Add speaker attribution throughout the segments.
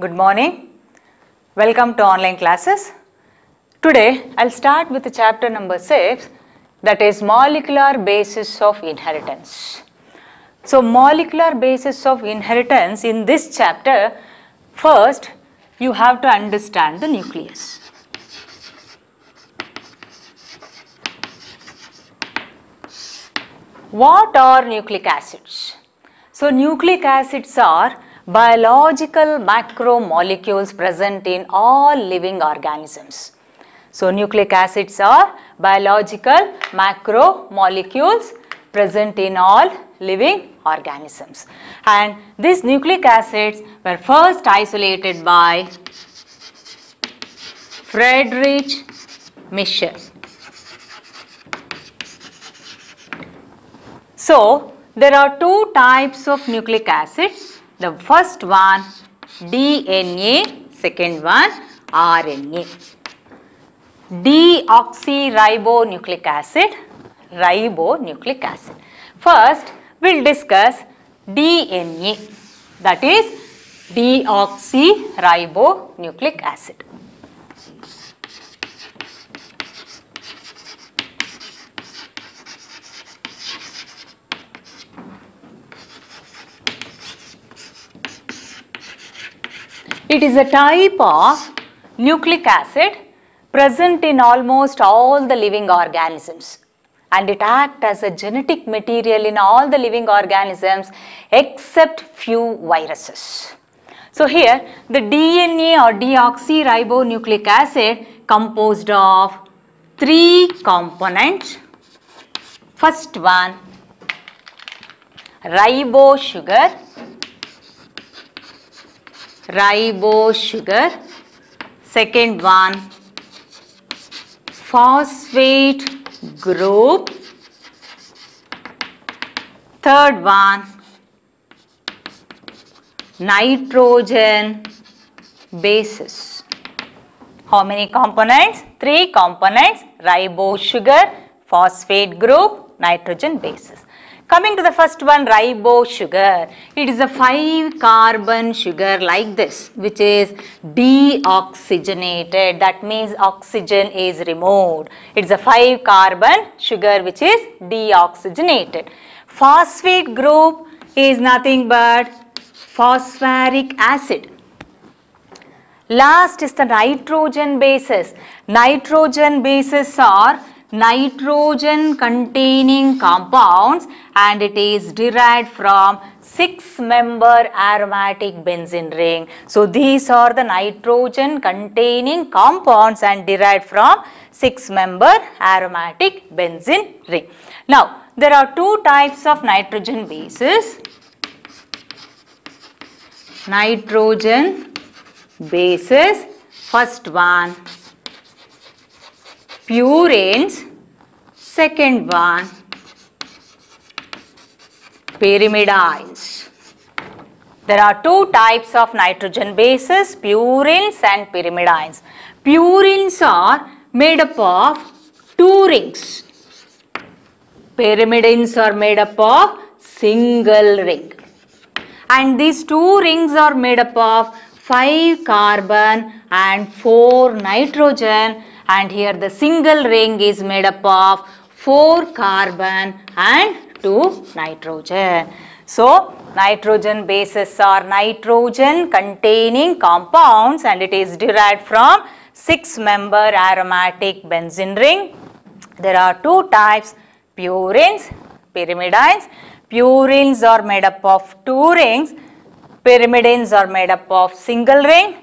Speaker 1: Good morning. Welcome to online classes. Today I'll start with the chapter number 6, that is molecular basis of inheritance. So molecular basis of inheritance, in this chapter, first you have to understand the nucleus. What are nucleic acids? So nucleic acids are biological macromolecules present in all living organisms. So nucleic acids are biological macromolecules present in all living organisms. And these nucleic acids were first isolated by Friedrich Michel. So there are two types of nucleic acids. The first one DNA, second one RNA. Deoxyribonucleic acid, ribonucleic acid. First we'll discuss DNA, that is deoxyribonucleic acid. It is a type of nucleic acid present in almost all the living organisms, and it acts as a genetic material in all the living organisms except few viruses. So here the DNA or deoxyribonucleic acid composed of three components. First one, ribosugar, second one, phosphate group, third one, nitrogen bases. How many components? Three components: ribosugar, phosphate group, nitrogen bases. Coming to the first one, ribosugar, it is a 5-carbon sugar like this, which is deoxygenated. That means oxygen is removed. It is a 5-carbon sugar which is deoxygenated. Phosphate group is nothing but phosphoric acid. Last is the nitrogen bases. Nitrogen bases are nitrogen containing compounds, and it is derived from 6-member aromatic benzene ring. So these are the nitrogen containing compounds and derived from 6-member aromatic benzene ring. Now there are two types of nitrogen bases. Nitrogen bases, first one purines, second one pyrimidines. There are two types of nitrogen bases, purines and pyrimidines. Purines are made up of 2 rings. Pyrimidines are made up of single ring. And these 2 rings are made up of 5 carbon and 4 nitrogen. And here the single ring is made up of 4 carbon and 2 nitrogen. So nitrogen bases are nitrogen containing compounds, and it is derived from 6-member aromatic benzene ring. There are two types, purines, pyrimidines. Purines are made up of 2 rings. Pyrimidines are made up of single ring.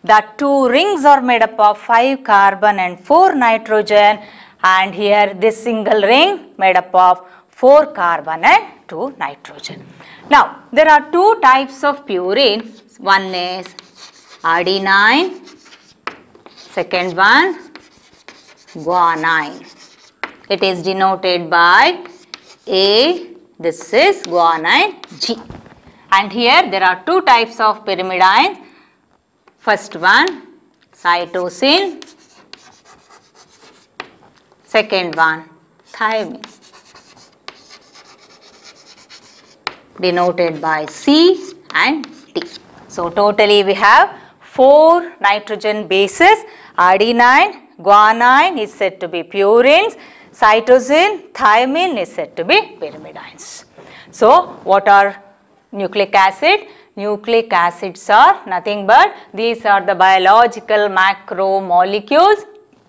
Speaker 1: The 2 rings are made up of 5 carbon and 4 nitrogen, and here this single ring made up of 4 carbon and 2 nitrogen. Now there are two types of purine. One is adenine, second one guanine. It is denoted by A, this is guanine G. And here there are two types of pyrimidines. First one cytosine, second one thymine, denoted by C and T. So totally we have 4 nitrogen bases. Adenine, guanine is said to be purines. Cytosine, thymine is said to be pyrimidines. So what are nucleic acid? Nucleic acids are nothing but these are the biological macromolecules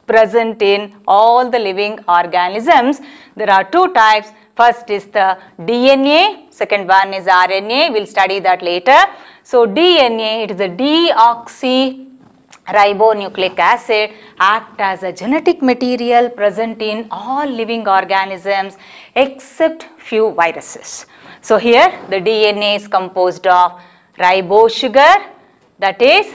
Speaker 1: present in all the living organisms. There are 2 types. First is the DNA, second one is RNA. We will study that later. So DNA, it is a deoxyribonucleic acid, act as a genetic material present in all living organisms except few viruses. So here the DNA is composed of ribose sugar, that is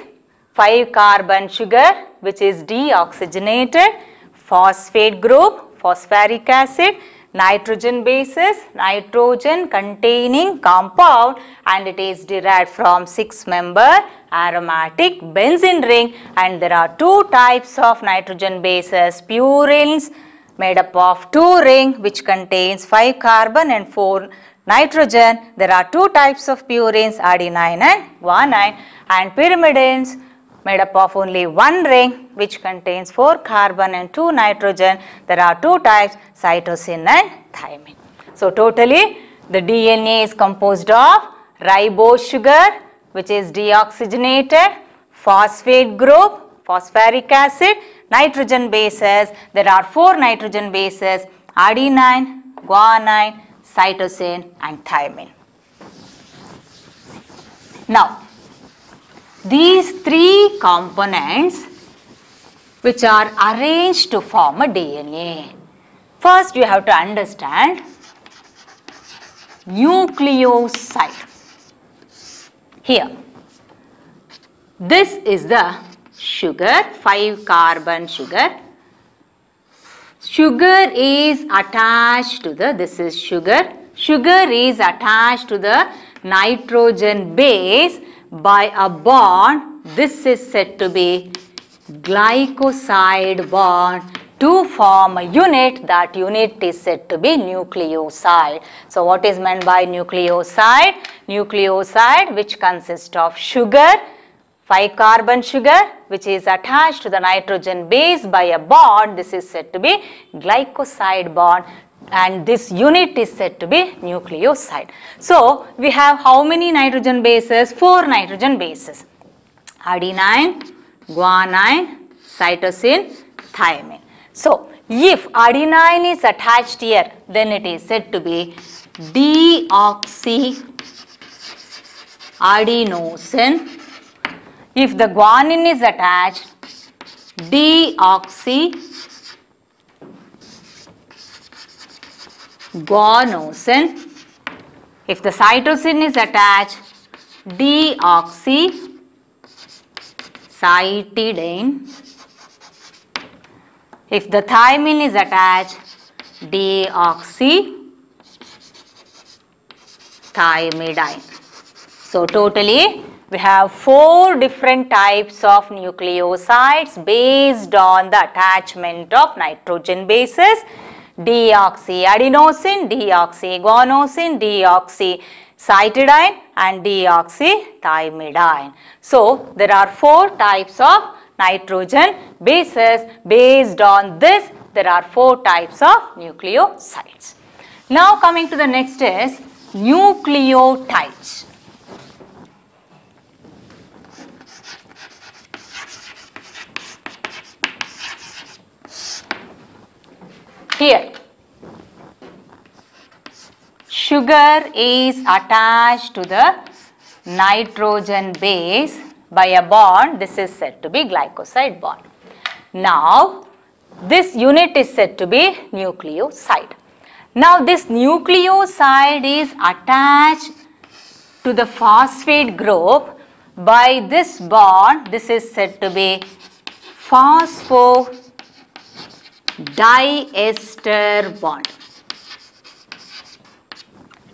Speaker 1: 5 carbon sugar which is deoxygenated, phosphate group, phosphoric acid, nitrogen bases, nitrogen containing compound, and it is derived from 6-member aromatic benzene ring. And there are 2 types of nitrogen bases, purines made up of 2 ring which contains 5 carbon and 4 nitrogen. There are 2 types of purines, adenine and guanine, and pyrimidines made up of only 1 ring which contains 4 carbon and 2 nitrogen. There are 2 types, cytosine and thymine. So totally the DNA is composed of ribose sugar which is deoxygenated, phosphate group, phosphoric acid, nitrogen bases. There are 4 nitrogen bases, adenine, guanine, cytosine and thymine. Now these 3 components which are arranged to form a DNA. First you have to understand nucleoside. Here this is the sugar, 5 carbon sugar. Sugar is attached to the, this is sugar. Sugar is attached to the nitrogen base by a bond. This is said to be glycoside bond to form a unit. That unit is said to be nucleoside. So what is meant by nucleoside? Nucleoside which consists of sugar, 5 carbon sugar which is attached to the nitrogen base by a bond. This is said to be glycoside bond, and this unit is said to be nucleoside. So we have how many nitrogen bases? 4 nitrogen bases, adenine, guanine, cytosine, thymine. So if adenine is attached here, then it is said to be deoxyadenosine. If the guanine is attached, deoxyguanosine. If the cytosine is attached, deoxycytidine. If the thymine is attached, deoxythymidine. So totally we have 4 different types of nucleosides based on the attachment of nitrogen bases: deoxyadenosine, deoxyguanosine, deoxycytidine and deoxythymidine. So there are 4 types of nitrogen bases. Based on this, there are 4 types of nucleosides. Now coming to the next is nucleotides. Here sugar is attached to the nitrogen base by a bond. This is said to be glycoside bond. Now this unit is said to be nucleoside. Now this nucleoside is attached to the phosphate group by this bond. This is said to be phosphodiester bond.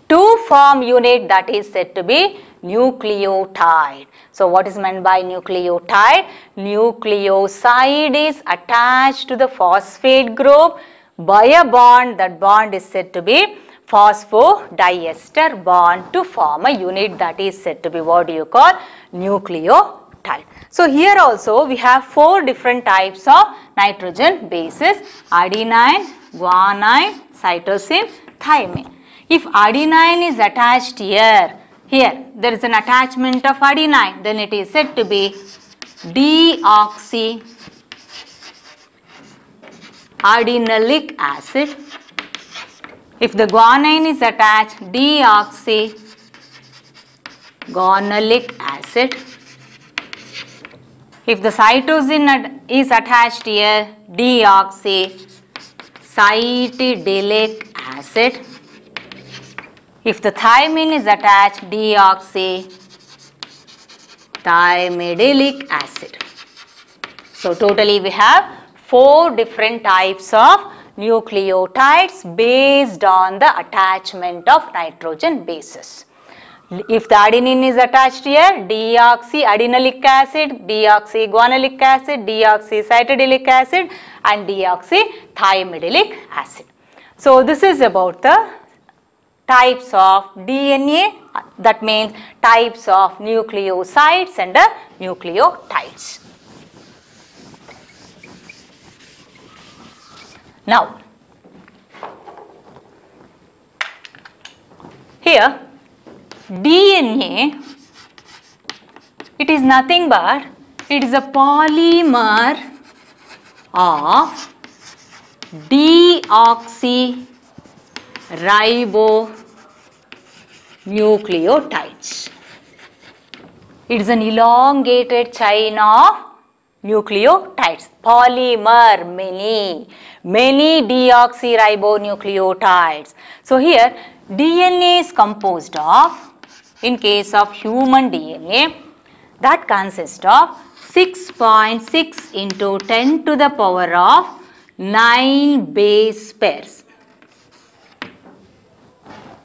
Speaker 1: To form unit that is said to be nucleotide. So what is meant by nucleotide? Nucleoside is attached to the phosphate group by a bond. That bond is said to be phosphodiester bond to form a unit that is said to be what do you call nucleotide. So here also we have 4 different types of nitrogen bases: adenine, guanine, cytosine, thymine. If adenine is attached here there is an attachment of adenine, then it is said to be deoxyadenalic acid. If the guanine is attached, deoxyguanilic acid. If the cytosine is attached here, deoxycytidilic acid. If the thymine is attached, deoxythymidilic acid. So totally we have 4 different types of nucleotides based on the attachment of nitrogen bases. If the adenine is attached here, deoxyadenalic acid, deoxyguanilic acid, deoxycytidilic acid and deoxythymidilic acid. So this is about the types of DNA, that means types of nucleosides and nucleotides. Now, here DNA, it is nothing but it is a polymer of deoxyribonucleotides. It is an elongated chain of nucleotides, polymer, many deoxyribonucleotides. So here DNA is composed of, in case of human DNA, that consists of 6.6 into 10 to the power of 9 base pairs.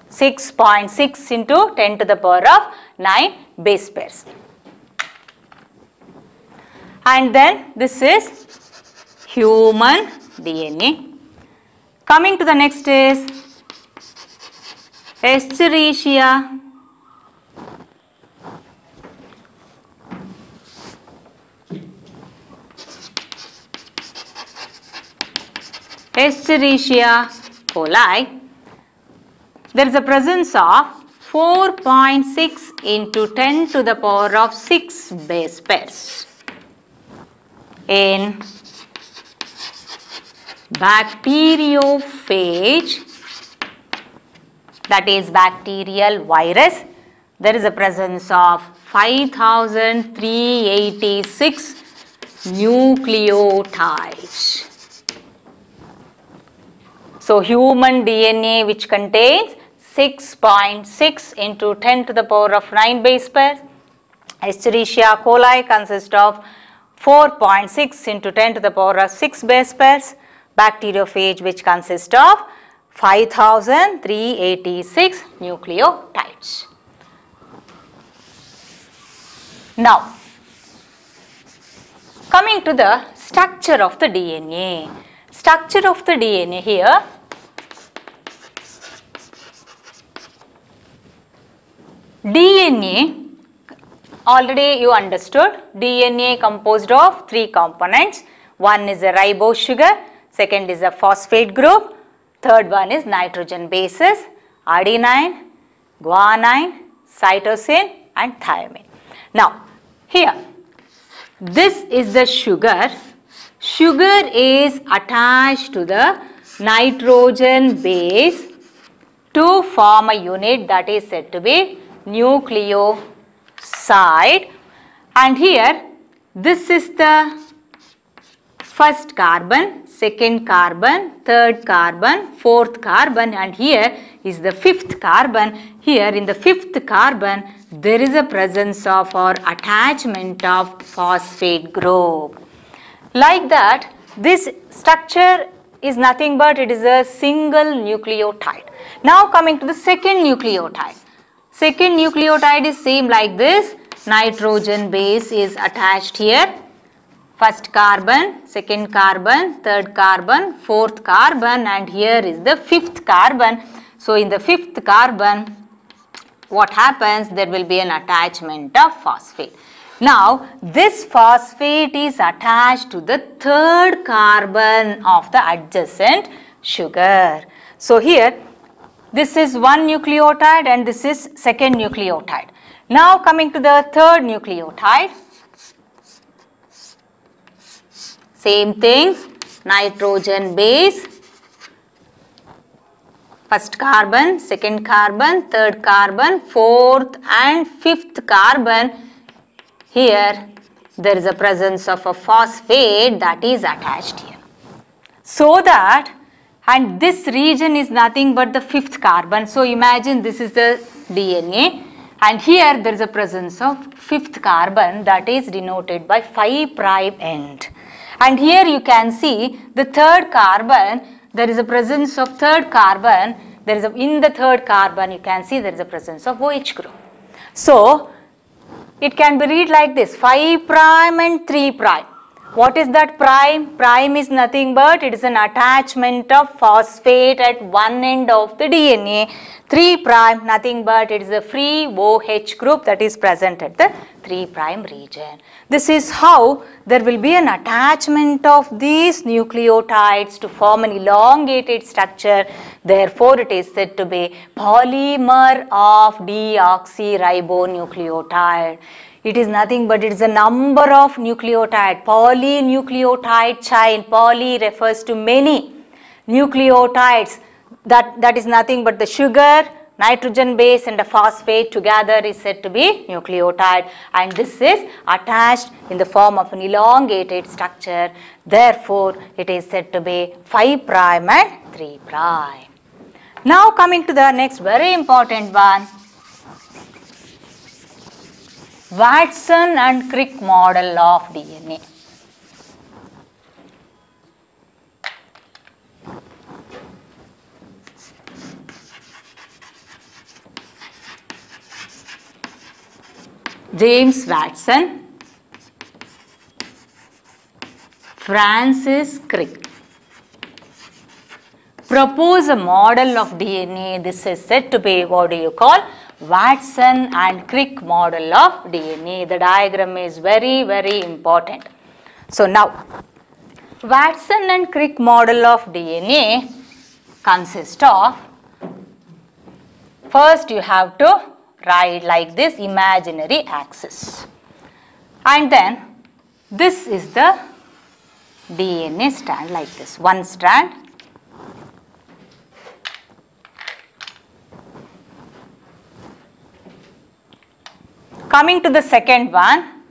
Speaker 1: 6.6 into 10 to the power of 9 base pairs. And then this is human DNA. Coming to the next is Escherichia coli. There is a presence of 4.6 into 10 to the power of 6 base pairs in bacteriophage, that is bacterial virus. There is a presence of 5386 nucleotides. So human DNA, which contains 6.6 into 10 to the power of 9 base pairs. Escherichia coli consists of 4.6 into 10 to the power of 6 base pairs. Bacteriophage, which consists of 5386 nucleotides. Now, coming to the structure of the DNA. Structure of the DNA here. DNA, already you understood, DNA composed of 3 components. One is a ribose sugar, second is a phosphate group, third one is nitrogen bases, adenine, guanine, cytosine and thymine. Now, here, this is the sugar. Sugar is attached to the nitrogen base to form a unit that is said to be nucleoside, and here this is the first carbon, second carbon, third carbon, fourth carbon, and here is the fifth carbon. Here in the fifth carbon there is a presence of or attachment of phosphate group. Like that, this structure is nothing but it is a single nucleotide. Now coming to the second nucleotide. Second nucleotide is same like this. Nitrogen base is attached here. First carbon, second carbon, third carbon, fourth carbon, and here is the fifth carbon. So in the fifth carbon, what happens? There will be an attachment of phosphate. Now this phosphate is attached to the third carbon of the adjacent sugar. So here this is one nucleotide and this is second nucleotide. Now coming to the third nucleotide, same thing, nitrogen base, first carbon, second carbon, third carbon, fourth and fifth carbon. Here there is a presence of a phosphate that is attached here. So that, and this region is nothing but the fifth carbon. So imagine this is the DNA and here there is a presence of fifth carbon that is denoted by 5' end. And here you can see the third carbon, there is a presence of third carbon, in the third carbon you can see there is a presence of OH group. So it can be read like this, 5' and 3'. What is that prime? Prime is nothing but it is an attachment of phosphate at one end of the DNA. 3' nothing but it is a free OH group that is present at the 3' region. This is how there will be an attachment of these nucleotides to form an elongated structure. Therefore, it is said to be polymer of deoxyribonucleotide. It is nothing but it is a number of nucleotide, polynucleotide chain. Poly refers to many nucleotides. That is nothing but the sugar, nitrogen base and a phosphate together is said to be nucleotide, and this is attached in the form of an elongated structure. Therefore, it is said to be 5' and 3'. Now coming to the next very important one, Watson and Crick model of DNA. James Watson, Francis Crick propose a model of DNA. This is said to be, what do you call, Watson and Crick model of DNA. The diagram is very, very important. So now, Watson and Crick model of DNA consists of, first you have to write like this imaginary axis, and then this is the DNA strand like this, one strand. Coming to the second one,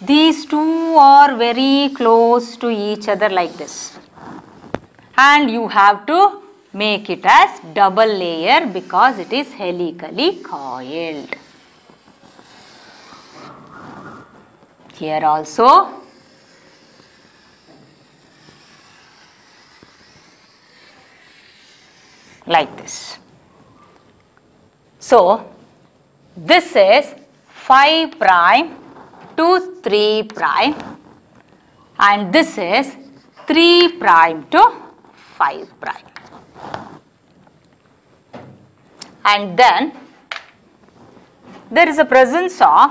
Speaker 1: these two are very close to each other like this, and you have to make it as double layer because it is helically coiled. Here also like this. So this is 5' to 3' and this is 3' to 5'. And then there is a presence of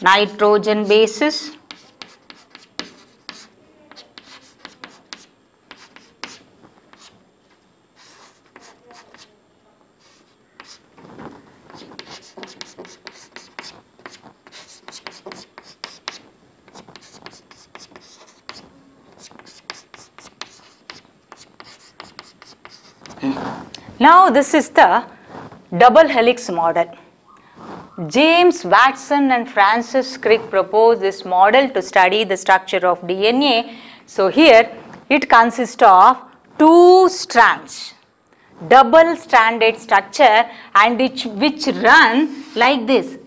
Speaker 1: nitrogen bases, Now this is the double helix model. James Watson and Francis Crick proposed this model to study the structure of DNA. So here it consists of two strands, double stranded structure, and which run like this,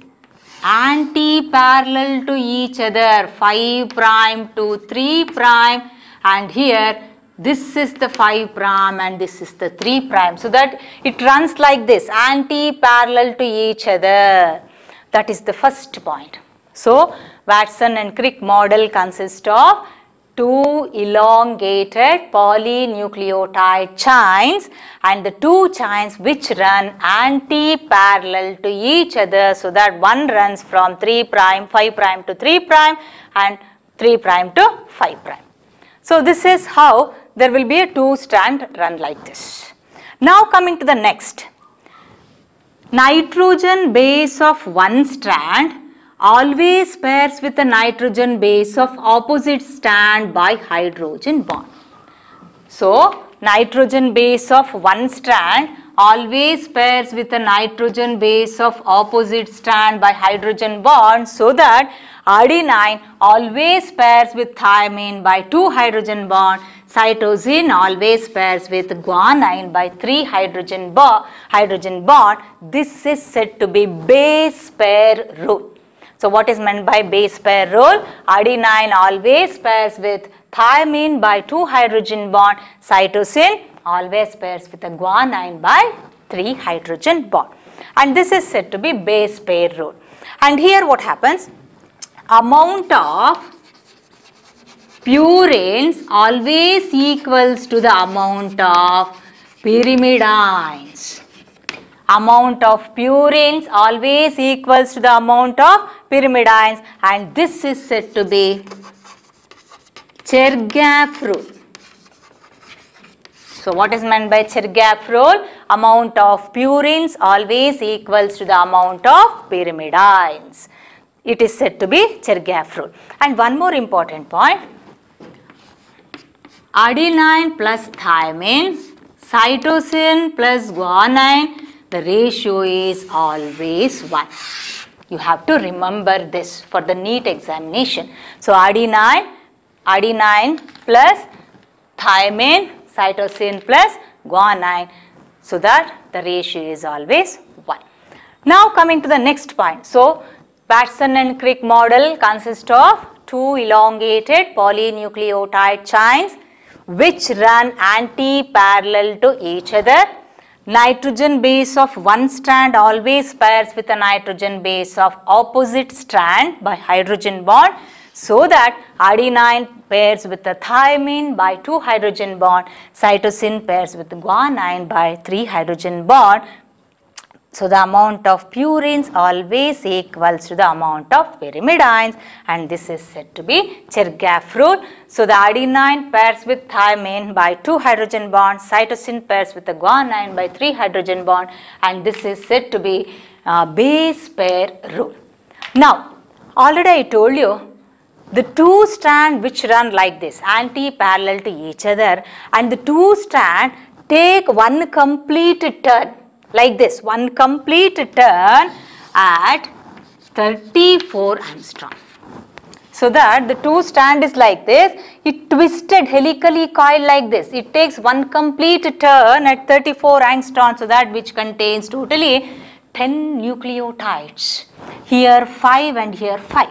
Speaker 1: anti-parallel to each other, 5' to 3', and here this is the 5' and this is the 3', so that it runs like this, anti-parallel to each other. That is the first point. So Watson and Crick model consists of two elongated polynucleotide chains and the two chains which run anti-parallel to each other, so that one runs from 3 prime, 5 prime to 3 prime and 3 prime to 5 prime. So this is how there will be a two-strand run like this. Now coming to the next. Nitrogen base of one strand always pairs with the nitrogen base of opposite strand by hydrogen bond. So, nitrogen base of one strand always pairs with the nitrogen base of opposite strand by hydrogen bond, so that adenine always pairs with thymine by 2 hydrogen bond, cytosine always pairs with guanine by 3 hydrogen bond. This is said to be base pair rule. So what is meant by base pair rule? Adenine always pairs with thymine by 2 hydrogen bond, cytosine always pairs with a guanine by 3 hydrogen bond. And this is said to be base pair rule. And here what happens? Amount of purines always equals to the amount of pyrimidines. Amount of purines always equals to the amount of pyrimidines, and this is said to be Chergaff rule. So what is meant by Chergaff rule? Amount of purines always equals to the amount of pyrimidines. It is said to be Chergaff rule. And one more important point. Adenine plus thymine, cytosine plus guanine, the ratio is always 1. You have to remember this for the NEET examination. So adenine plus thymine, cytosine plus guanine, so that the ratio is always 1. Now coming to the next point. So Watson and Crick model consists of two elongated polynucleotide chains which run anti-parallel to each other. Nitrogen base of one strand always pairs with a nitrogen base of opposite strand by hydrogen bond, so that adenine pairs with the thymine by 2 hydrogen bond, cytosine pairs with guanine by 3 hydrogen bond. So the amount of purines always equals to the amount of pyrimidines, and this is said to be Chergaff rule. So the adenine pairs with thymine by 2 hydrogen bond, cytosine pairs with the guanine by 3 hydrogen bond, and this is said to be base pair rule. Now already I told you the two strands which run like this, anti-parallel to each other, and the two strands take one complete turn. Like this, one complete turn at 34 angstrom. So that the two strand is like this, it twisted helically coiled like this. It takes one complete turn at 34 angstrom, so that which contains totally 10 nucleotides. Here 5 and here 5.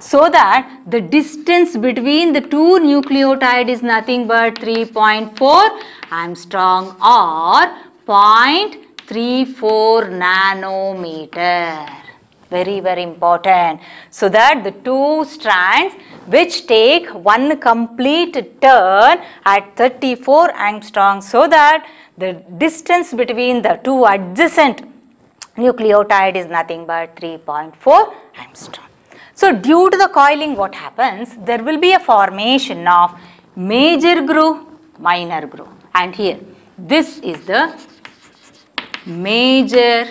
Speaker 1: So that the distance between the two nucleotides is nothing but 3.4 angstrom or 0.34 nanometer. Very, very important. So that the two strands which take one complete turn at 34 angstrom, so that the distance between the two adjacent nucleotide is nothing but 3.4 angstrom. So due to the coiling, what happens? There will be a formation of major groove, minor groove, and here this is the major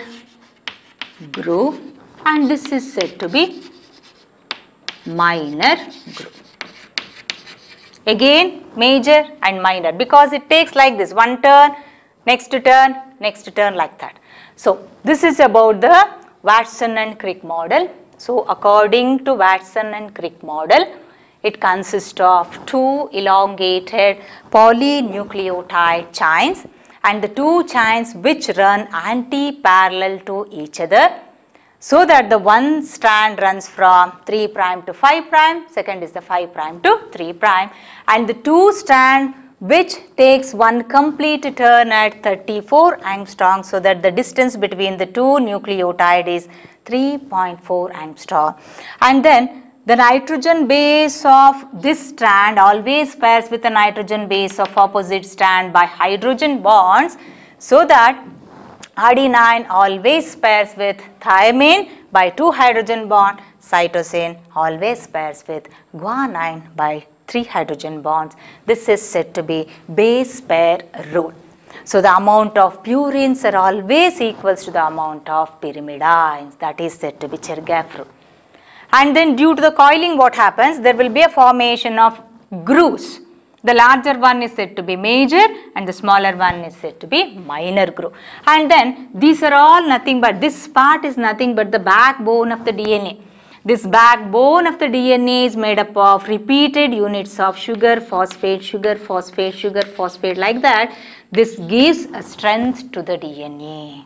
Speaker 1: groove and this is said to be minor groove. Again major and minor, because it takes like this, one turn, next turn like that. So this is about the Watson and Crick model. So according to Watson and Crick model, it consists of two elongated polynucleotide chains and the two chains which run anti-parallel to each other, so that the one strand runs from 3 prime to 5 prime, second is the 5 prime to 3 prime, and the two strand which takes one complete turn at 34 angstrom, so that the distance between the two nucleotide is 3.4 angstrom. And then the nitrogen base of this strand always pairs with the nitrogen base of opposite strand by hydrogen bonds, so that adenine always pairs with thymine by 2 hydrogen bond, cytosine always pairs with guanine by 3 hydrogen bonds. This is said to be base pair rule. So the amount of purines are always equals to the amount of pyrimidines, that is said to be Chargaff rule. And then due to the coiling, what happens? There will be a formation of grooves. The larger one is said to be major and the smaller one is said to be minor groove. And then these are all nothing but, this part is nothing but the backbone of the DNA. This backbone of the DNA is made up of repeated units of sugar, phosphate, sugar, phosphate, sugar, phosphate, like that. This gives a strength to the DNA.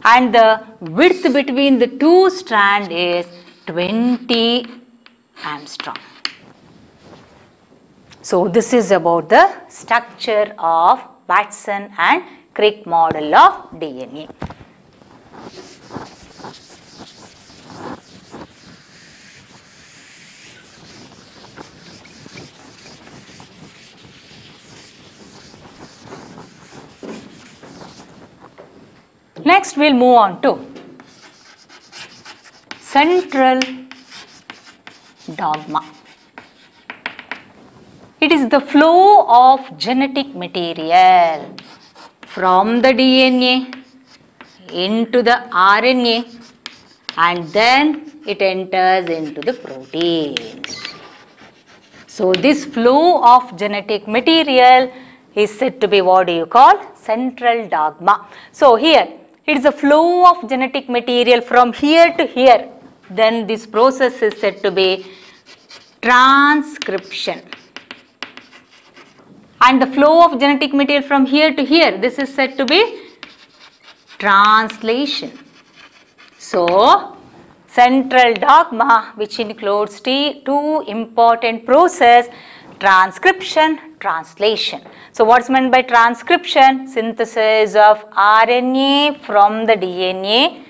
Speaker 1: And the width between the two strands is 20 angstrom. So this is about the structure of Watson and Crick model of DNA. Next we will move on to central dogma. It is the flow of genetic material from the DNA into the RNA and then it enters into the proteins. So this flow of genetic material is said to be, what do you call? Central dogma. So here it is a flow of genetic material from here to here. Then this process is said to be transcription. And the flow of genetic material from here to here, this is said to be translation. So central dogma, which includes two important processes, transcription, translation. So what's meant by transcription? Synthesis of RNA from the DNA.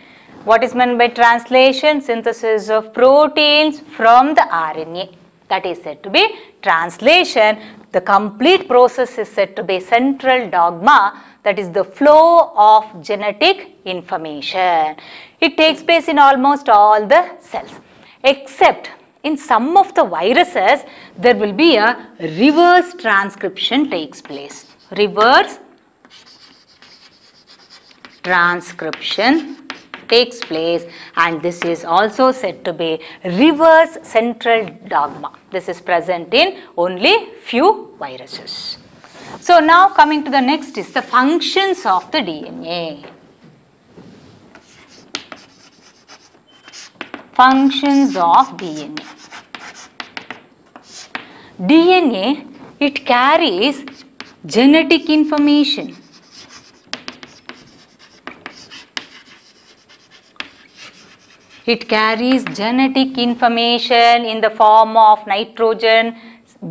Speaker 1: What is meant by translation? Synthesis of proteins from the RNA. That is said to be translation. The complete process is said to be central dogma, that is the flow of genetic information. It takes place in almost all the cells, except in some of the viruses there will be a reverse transcription takes place. Reverse transcription takes place, and this is also said to be reverse central dogma. This is present in only few viruses. So now coming to the next is the functions of the DNA. Functions of DNA. DNA, it carries genetic information. It carries genetic information in the form of nitrogen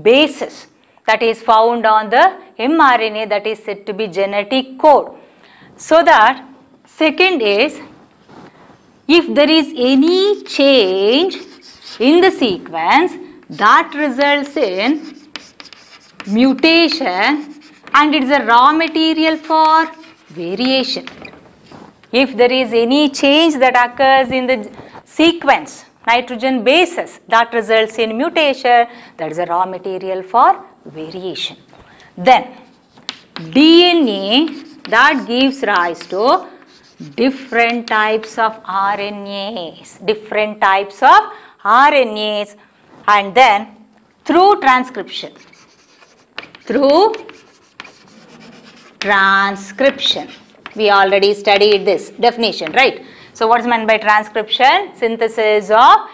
Speaker 1: bases that is found on the mRNA, that is said to be genetic code. So that second is, if there is any change in the sequence, that results in mutation and it is a raw material for variation. If there is any change that occurs in the sequence, nitrogen bases, that results in mutation, that is a raw material for variation. Then DNA, that gives rise to different types of RNAs, and then through transcription, we already studied this definition, right? So what is meant by transcription? Synthesis of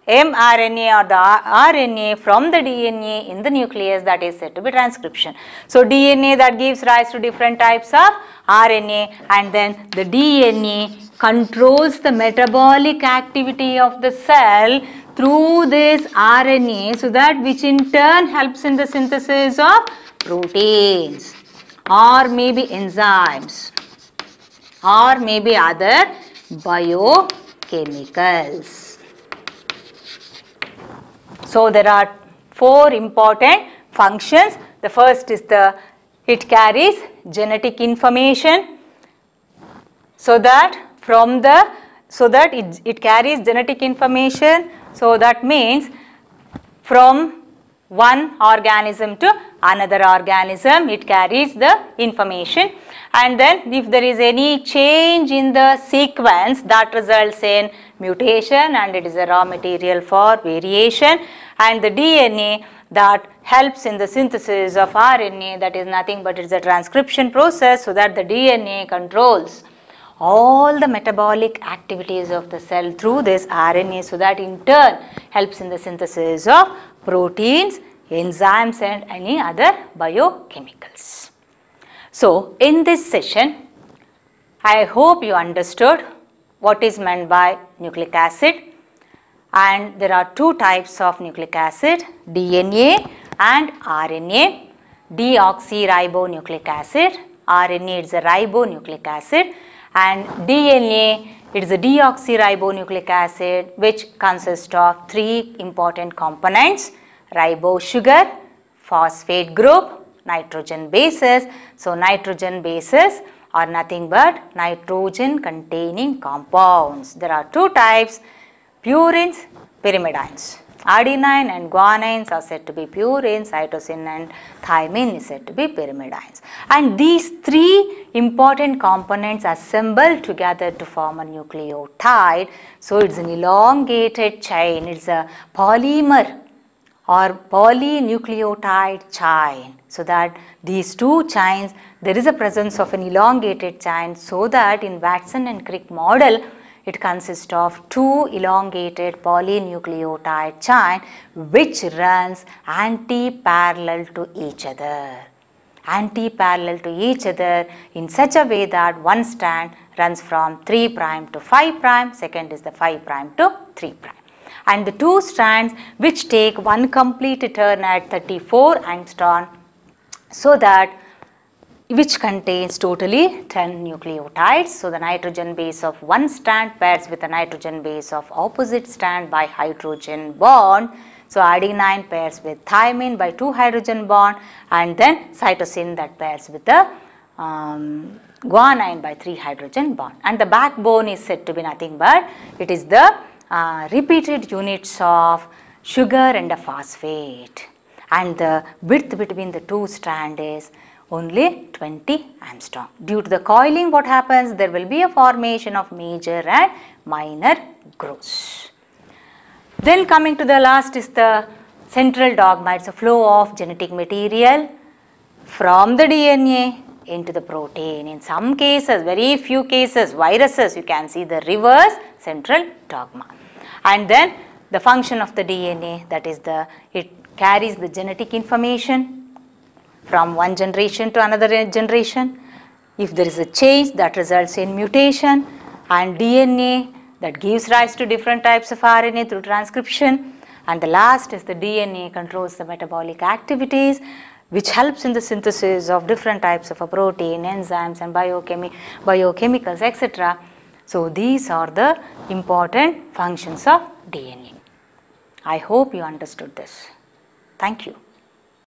Speaker 1: mRNA or the RNA from the DNA in the nucleus, that is said to be transcription. So DNA, that gives rise to different types of RNA, and then the DNA controls the metabolic activity of the cell through this RNA, so that which in turn helps in the synthesis of proteins or maybe enzymes or maybe other biochemicals. So there are 4 important functions. The first is it carries genetic information, so that it carries genetic information. So that means from one organism to another organism it carries the information, and then if there is any change in the sequence, that results in mutation, and it is a raw material for variation. And the DNA that helps in the synthesis of RNA, that is nothing but it is a transcription process, so that the DNA controls all the metabolic activities of the cell through this RNA, so that in turn helps in the synthesis of proteins, enzymes and any other biochemicals. So in this session, I hope you understood what is meant by nucleic acid, and there are 2 types of nucleic acid, DNA and RNA. Deoxyribonucleic acid, RNA is a ribonucleic acid, and DNA, it is a deoxyribonucleic acid which consists of 3 important components: ribose sugar, phosphate group, nitrogen bases. So nitrogen bases are nothing but nitrogen containing compounds. There are 2 types: purines, pyrimidines. Adenine and guanines are said to be purines, cytosine and thymine is said to be pyrimidines. And these 3 important components assemble together to form a nucleotide. So it is an elongated chain, it is a polymer or polynucleotide chain. So that these 2 chains, there is a presence of an elongated chain, so that in Watson and Crick model, it consists of 2 elongated polynucleotide chain which runs anti-parallel to each other. Anti-parallel to each other in such a way that one strand runs from 3' to 5', second is the 5' to 3'. And the 2 strands which take one complete turn at 34 angstrom, so that which contains totally 10 nucleotides. So the nitrogen base of one strand pairs with the nitrogen base of opposite strand by hydrogen bond. So adenine pairs with thymine by 2 hydrogen bond, and then cytosine that pairs with the guanine by 3 hydrogen bond. And the backbone is said to be nothing but it is the repeated units of sugar and a phosphate, and the width between the 2 strands is only 20 angstrom. Due to the coiling, what happens? There will be a formation of major and minor grooves. Then coming to the last is the central dogma. It's a flow of genetic material from the DNA into the protein. In some cases, very few cases, viruses, you can see the reverse central dogma. And then the function of the DNA, that is it carries the genetic information from one generation to another generation. If there is a change, that results in mutation, and DNA that gives rise to different types of RNA through transcription. And the last is the DNA controls the metabolic activities which helps in the synthesis of different types of a protein, enzymes and biochemicals, etc. So these are the important functions of DNA. I hope you understood this. Thank you.